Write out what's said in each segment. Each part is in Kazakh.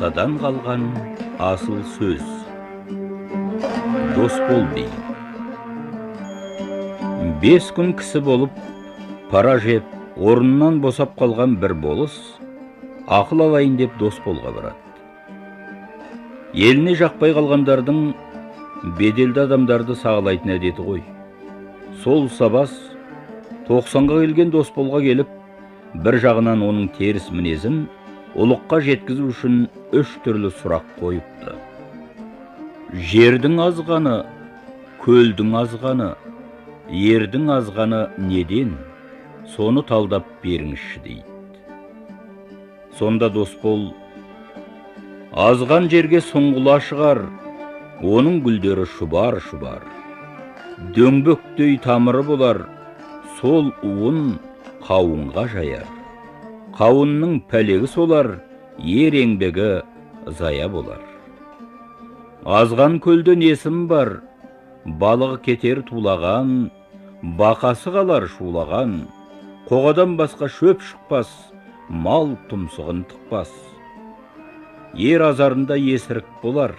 атадан қалған асыл сөз. Дос бол би. 5 күн кісі болып, пара жеп, орнынан босап қалған бір болыс, ақыл алайын деп дос болға барады. Еліне жақпай қалғандардың беделді адамдарды сағалайтын әдеті ғой. Сол сабас 90-ға келген дос болға келіп, бір жағынан оның теріс мінезін ұлыққа жеткізу үшін 3 түрлі сұрақ қойыпты. Жердің азғаны, көлдің азғаны, ердің азғаны неден? Соны талдап беріңізші дейді. Сонда дос бол, азған жерге сұңғыла шығар, оның гүлдері шұбар-шұбар. Дөңбөктей тамыры болар, сол уын қауынға жаяр. Қауынның пәлегі солар, ер еңбегі зая болар. Азған көлде несім бар, балығы кетер тулаған, бақасы қалар шулаған, қоғадан басқа шөп шықпас, мал тұмсығын тықпас. Ер азарында есірік болар,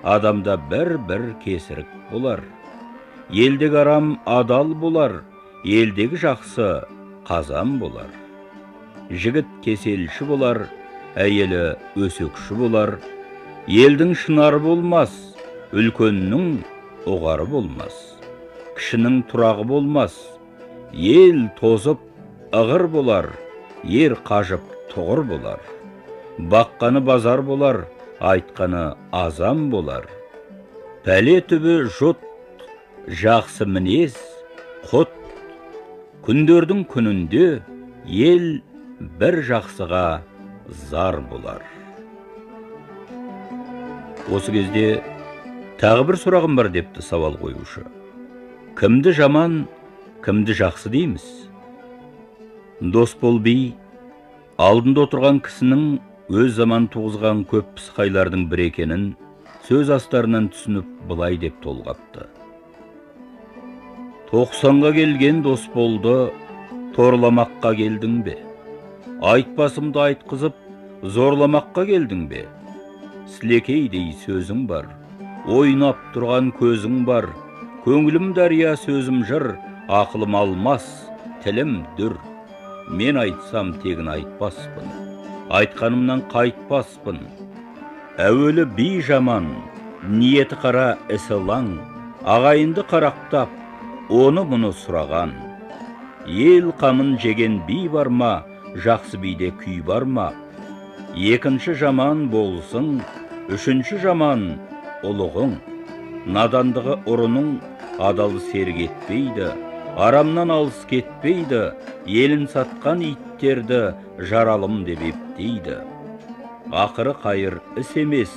адамда бір-бір кесірік болар. Елдегі арам адал болар, елдегі жақсы қазан болар. Жігіт кеселші болар, әйелі өсекші болар. Елдің шынары болмас, үлкеннің оғары болмас. Кішінің тұрағы болмас, ел тозып ығыр болар, ер қажып тұғыр болар. Баққаны базар болар, айтқаны азам болар. Пәле түбі жұт, жақсы мінез, құт. Күндердің күнінде ел бір жақсыға зар болар. Осы кезде тағы бір сұрағым бар депті сауал қоюшы. Кімді жаман, кімді жақсы дейміз? Дос бол би, алдында отырған кісінің өз заман туғызған көп пысқайлардың бір екенін сөз астарынан түсініп былай деп толғапты. 90-ға келген дос болды, торламаққа келдің бе? Айтпасымды айтқызып, зорламаққа келдің бе? Сілекейдей сөзің бар, ойнап тұрған көзің бар, көңілім дария сөзім жыр, ақылым алмас, тілім дүр. Мен айтсам тегін айтпаспын, айтқанымнан қайтпаспын. Әуелі би жаман, ниеті қара ісі лаң, ағайынды қарақтап, оны мұны сұраған. Ел қамын жеген би бар ма, жақсы биде күй бар ма? Екінші жаман болсың, үшінші жаман ұлығың. Надандығы ұрының адал серік етпейді, арамнан алыс кетпейді, елін сатқан иттерді жаралым деп ептейді. Ақыры қайыр іс емес,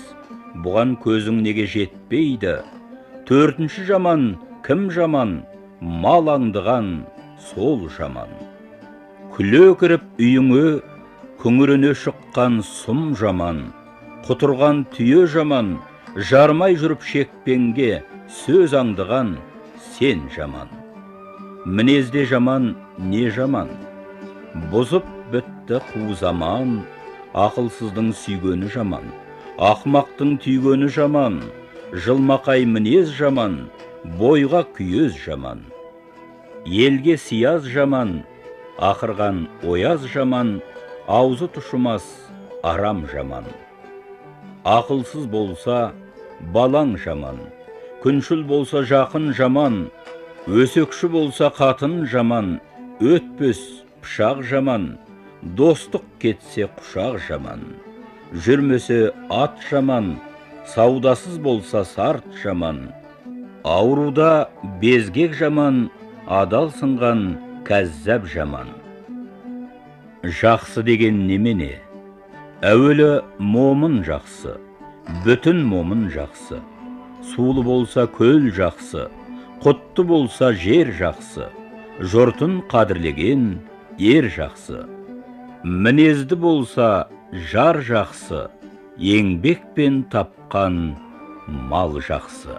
бұған көзің неге жетпейді? Төртінші жаман кім жаман? Мал аңдыған сол жаман. Күле кіріп үйіңе, күңірене шыққан сұм жаман. Құтырған түйе жаман, жармай жүріп шекпенге сөз аңдыған сен жаман. Мінезде жаман не жаман? Бұзып бітті қу заман, ақылсыздың сүйгені жаман. Ақмақтың түйгені жаман, жылмақай мінез жаман, бойға күйез жаман. Елге сияз жаман, ақырған ояз жаман, аузы тұшымас арам жаман. Ақылсыз болса балаң жаман, күншіл болса жақын жаман, өсекші болса қатын жаман, өтпес пышақ жаман, достық кетсе құшақ жаман. Жүрмесе ат жаман, саудасыз болса сарт жаман. Ауруда безгек жаман, адал сынған кәззәб жаман. Жақсы деген немене? Әуелі момын жақсы, бүтін момын жақсы. Сулы болса көл жақсы, құтты болса жер жақсы. Жұртын қадірлеген ер жақсы. Мінезді болса жар жақсы, еңбекпен тапқан мал жақсы.